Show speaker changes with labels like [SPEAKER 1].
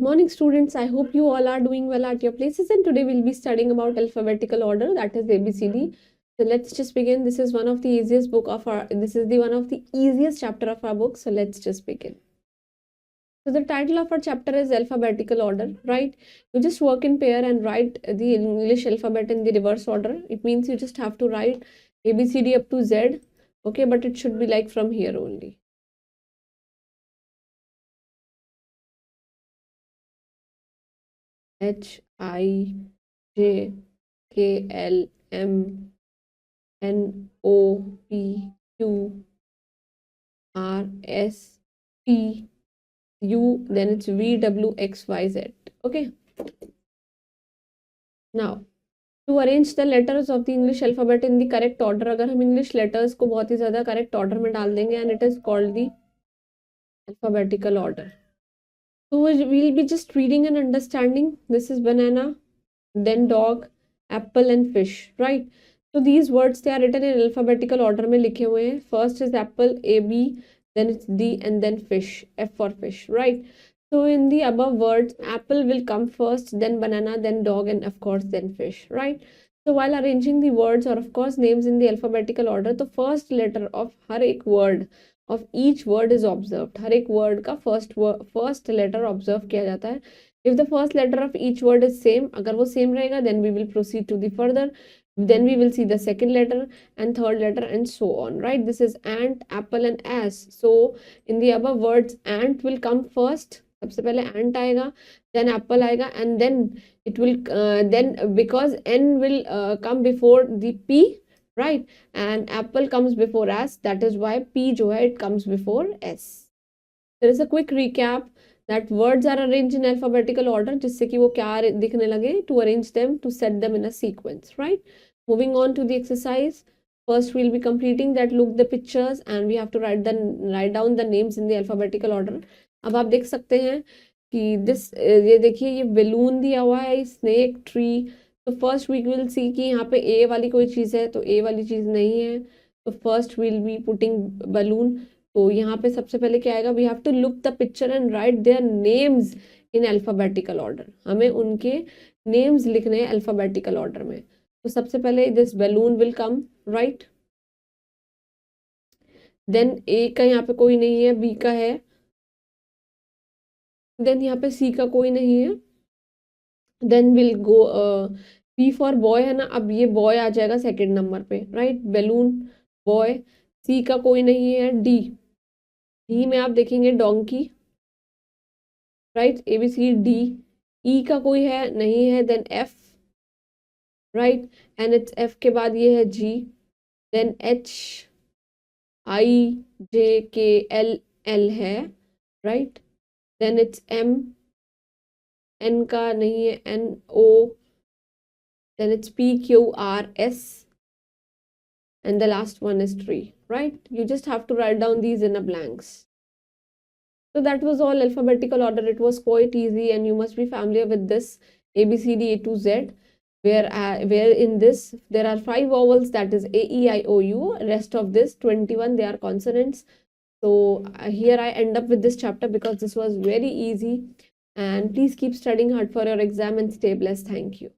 [SPEAKER 1] morning students, I hope you all are doing well at your places, and today we'll be studying about alphabetical order, that is ABCD. So let's just begin. This is one of the easiest one of the easiest chapter of our book, so let's just begin. So the title of our chapter is alphabetical order, right? You just work in pair and write the English alphabet in the reverse order. It means you just have to write ABCD up to Z, okay, but it should be like from here only. H I J K L M N O P Q R S T U, then it's V W X Y Z. Okay. Now, to arrange the letters of the English alphabet in the correct order, अगर हम English letters को बहुत ही ज़्यादा correct order में डाल देंगे, and it is called the alphabetical order. So we'll be just reading and understanding. This is banana, then dog, apple and fish, right? So these words, they are written in alphabetical order में लिखे हुए हैं. First is apple, A, B, then it's D, and then fish, F for fish, right? So in the above words, apple will come first, then banana, then dog, and of course then fish, right? So while arranging the words, or of course names in the alphabetical order, the first letter of हर एक word of each word is observed. हर एक word का first letter observe किया जाता है. If the first letter of each word is same, अगर वो same रहेगा, then we will proceed to the further. Then we will see the second letter and third letter and so on, right? This is ant, apple and ass. So in the above words, ant will come first. सबसे पहले ant आएगा, then apple आएगा, and then it will then because n will come before the p, right? And apple comes before s, that is why p जो है it comes before s. There is a quick recap that words are arranged in alphabetical order, जिससे कि वो क्या दिखने लगे, to arrange them, to set them in a sequence, right? Moving on to the exercise. First we'll be completing that. Look the pictures and we have to write down the names in the alphabetical order. अब आप देख सकते हैं कि ये देखिए, ये balloon दिया हुआ है, snake, tree. तो first we will see कि यहाँ पे A वाली कोई चीज़ है, तो A वाली चीज़ नहीं है. तो first we'll be putting balloon. तो यहाँ पे सबसे पहले क्या आएगा, we have to look the picture and write their names in alphabetical order. हमें उनके names लिखने हैं alphabetical order में. तो सबसे पहले this balloon will come, right? Then A का यहाँ पे कोई नहीं है, B का है. Then यहाँ पे C का कोई नहीं है. Then we'll go B for boy है ना, अब ये boy आ जाएगा सेकेंड नंबर पे, right? Balloon, boy. C का कोई नहीं है, D में आप देखेंगे donkey, right? A B C D. E का कोई है नहीं है, then F, right? And it's F के बाद ये है G, then H I J K L है, right? Then it's M, N का नहीं है, N O, then it's P Q R S, and the last one is tree, right? You just have to write down these in a blanks. So that was all alphabetical order. It was quite easy and you must be familiar with this ABCD A to Z, where in this there are 5 vowels, that is A, E, I, O, U. Rest of this 21, they are consonants. So here I end up with this chapter because this was very easy, and please keep studying hard for your exam and stay blessed. Thank you.